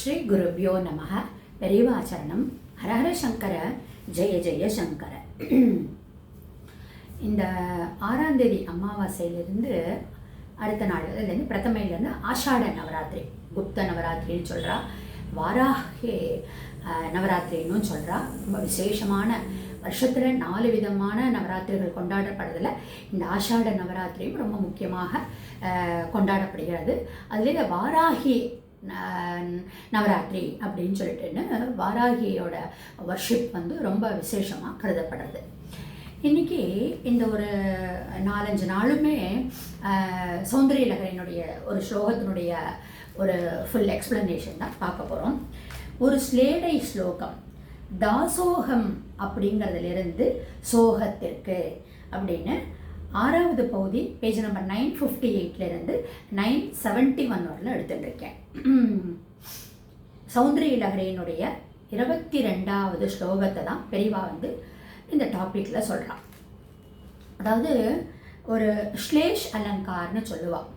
ஸ்ரீ குருபியோ நமக. பெரியவாச்சரணம். ஹரஹர சங்கர, ஜெய ஜெய சங்கர. இந்த 6ஆம் தேதி அமாவாசையிலிருந்து அடுத்த நாள், அதுலேருந்து பிரதமையிலேருந்து ஆஷாட நவராத்திரி, குப்த நவராத்திரின்னு சொல்கிறா, வாராகி நவராத்திரின்னு சொல்கிறா. ரொம்ப விசேஷமான வருஷத்தில் 4 விதமான நவராத்திரிகள் கொண்டாடப்படுறதில் இந்த ஆஷாட நவராத்திரியும் ரொம்ப முக்கியமாக கொண்டாடப்படுகிறது. அதுலேயே வாராகி நவராத்திரி அப்படின்னு சொல்லிட்டுன்னு வாராகியோட வர்ஷிப் ரொம்ப விசேஷமாக கருதப்படுறது. இன்றைக்கி இந்த ஒரு 4-5 நாளுமே சௌந்தரியலகரினுடைய ஒரு ஸ்லோகத்தினுடைய ஒரு ஃபுல் எக்ஸ்பிளனேஷன் தான் பார்க்க போகிறோம். ஒரு ஸ்லேடை ஸ்லோகம், தாசோகம் அப்படிங்கிறதுலேருந்து சோகத்திற்கு அப்படின்னு 6வது பகுதி பேஜ் நம்பர் 958 971 வரல எடுத்துட்டுருக்கேன். சௌந்தரியலகரியினுடைய 22வது ஸ்லோகத்தை தான் பெரியவா இந்த டாப்பிக்கில் சொல்கிறான். அதாவது ஒரு ஸ்லேஷ் அலங்கார்னு சொல்லுவாள்.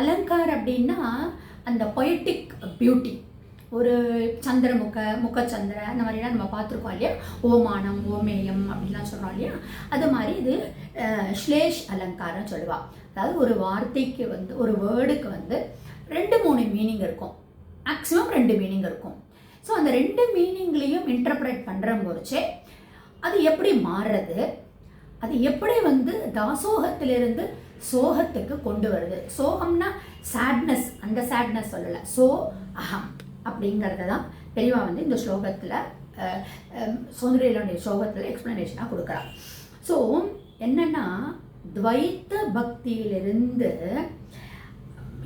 அலங்கார் அப்படின்னா அந்த பொயட்டிக் பியூட்டி, ஒரு முக்கச்சந்திர அந்த மாதிரிலாம் நம்ம பார்த்துருக்கோம் இல்லையா, ஓமானம் ஓமேயம் அப்படின்லாம் சொல்கிறோம் இல்லையா, அது மாதிரி இது ஸ்லேஷ் அலங்காரம்னு சொல்லுவாள். அதாவது ஒரு வார்த்தைக்கு ஒரு வேர்டுக்கு 2-3 மீனிங் இருக்கும், மேக்ஸிமம் 2 மீனிங் இருக்கும். ஸோ அந்த 2 மீனிங்லேயும் இன்டர்பிரேட் பண்ணுற போச்சே அது எப்படி மாறுறது, அது எப்படி தாசோகத்திலிருந்து சோகத்துக்கு கொண்டு வருது. சோகம்னா சேட்னஸ், அந்த சேட்னஸ் சொல்லலை, சோ அகம் அப்படிங்கிறத தான் பெரியவா இந்த ஸ்லோகத்தில் சௌந்தரியனுடைய ஸ்லோகத்தில் எக்ஸ்பிளனேஷனாக கொடுக்குறா. ஸோ என்னென்னா, துவைத்த பக்தியிலிருந்து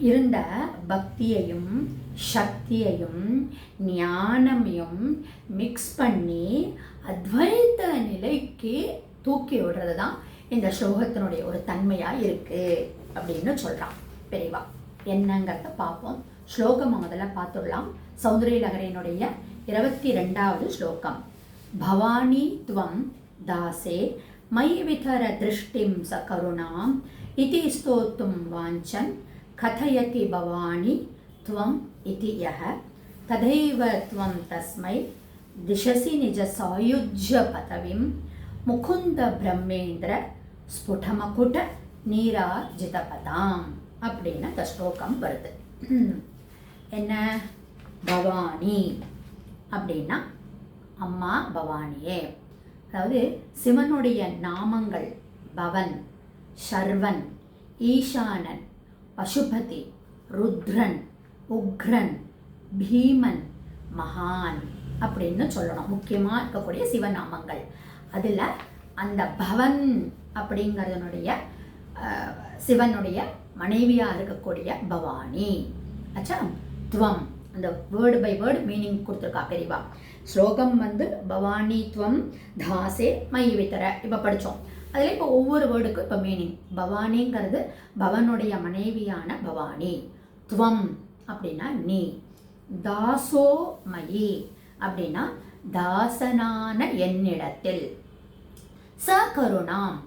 இருந்த பக்தியையும் சக்தியையும் ஞானமையும் மிக்ஸ் பண்ணி அத்வைத்த நிலைக்கு தூக்கி விடுறது தான் இந்த ஸ்லோகத்தினுடைய ஒரு தன்மையாக இருக்குது அப்படின்னு சொல்கிறான் பெரியவா. என்னங்கிறத பார்ப்போம். ஸ்லோகம் முதல்ல பார்த்துடலாம். சௌந்தரியலகரியினுடைய 22வது ஸ்லோகம். பவானி துவம் தாசே மயி விதர திருஷ்டிம் ச கருணாம் இதி ஸ்தோத்தும் வாஞ்சன் கதயதி பவானி துவம் இதி யஹ ததைவ துவம் தஸ்மை திசசி நிஜ சாயுஜ்ய பதவிம் முகுந்த பிரம்மேந்திர ஸ்புடமகுட நீராஜிதபதாம் அப்படின்னு அந்த ஸ்லோகம் வருது. என்ன? பவானி அப்படின்னா அம்மா பவானியே. அதாவது சிவனுடைய நாமங்கள் பவன், சர்வன், ஈசானன், பசுபதி, ருத்ரன், உக்ரன், பீமன், மகான் அப்படின்னு சொல்லணும். முக்கியமாக இருக்கக்கூடிய சிவநாமங்கள். அதில் அந்த பவன் அப்படிங்கிறதுனுடைய சிவனுடைய மனைவியாக இருக்கக்கூடிய பவானி. ஆச்சா, துவம் அந்த வேர்டு பை வேர்டு மீனிங் கொடுத்துருக்கா பெரியவா. ஸ்லோகம் பவானி துவம் தாசே மயி விதர இப்போ படித்தோம். அதில் இப்போ ஒவ்வொரு வேர்டுக்கும் இப்போ மீனிங். பவானிங்கிறது பவனுடைய மனைவியான பவானி. துவம் அப்படின்னா நீ. தாசோ மயி அப்படின்னா தாசனான என்னிடத்தில். ச கருணாம்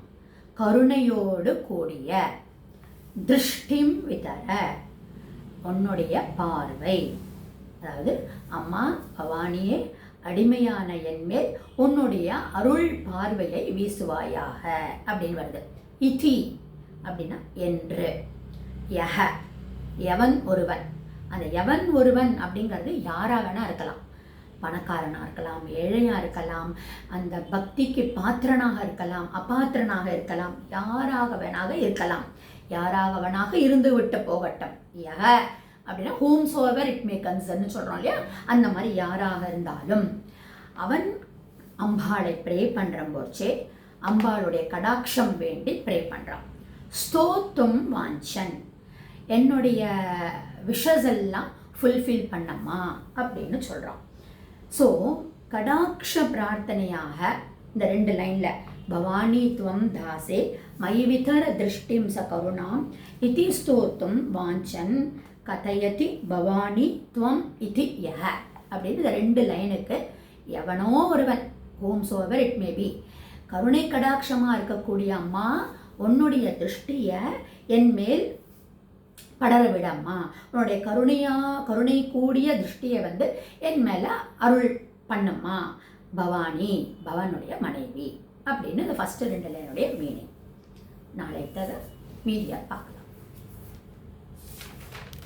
கருணையோடு கூடிய. திருஷ்டிம் விதர உன்னுடைய பார்வை. அதாவது அம்மா பவானியே, அடிமையான என்மேல் உன்னுடைய அருள் பார்வையை வீசுவாயாக அப்படின்னு வருது. இதி அப்படின்னா என்று. யஹ எவன் ஒருவன். அந்த எவன் ஒருவன் அப்படிங்கிறது யாராக வேணா இருக்கலாம். பணக்காரனாக இருக்கலாம், ஏழையாக இருக்கலாம், அந்த பக்திக்கு பாத்திரனாக இருக்கலாம், அபாத்திரனாக இருக்கலாம், யாராக வேணாக இருக்கலாம். யாராக வேணாக இருந்து விட்டு போகட்டும். யஹ அப்படின்னா ஹூம் சோவர் இட் மே கன்சர்ன்னு சொல்கிறோம் இல்லையா, அந்த மாதிரி யாராக இருந்தாலும் அவன் அம்பாளை ப்ரே பண்ணுற போச்சே அம்பாளுடைய கடாட்சம் வேண்டி ப்ரே பண்ணுறான். ஸ்தோத்தும் வாஞ்சன், என்னுடைய விஷஸ் எல்லாம் ஃபுல்ஃபில் பண்ணம்மா அப்படின்னு சொல்கிறான். ஸோ கடாட்ச பிரார்த்தனையாக இந்த 2 லைனில் பவானி துவம் தாசே மயி விதர திருஷ்டிம் ச கருணாம் இதி ஸ்தோத்தும் வாஞ்சன் கதயதி பவானி துவம் இதி யஹ அப்படின்னு இந்த 2 லைனுக்கு எவனோ ஒருவன், home shower it may be, கருணை கடாட்சமாக இருக்கக்கூடிய அம்மா உன்னுடைய திருஷ்டியை என் மேல் படர விடம்மா, உன்னுடைய கருணை கூடிய திருஷ்டியை என் மேலே அருள் பண்ணும்மா. பவானி பவனுடைய மனைவி அப்படின்னு இந்த ஃபஸ்ட்டு 2 லைனுடைய மீனிங். நாளை மீதியாக பார்க்கலாம்.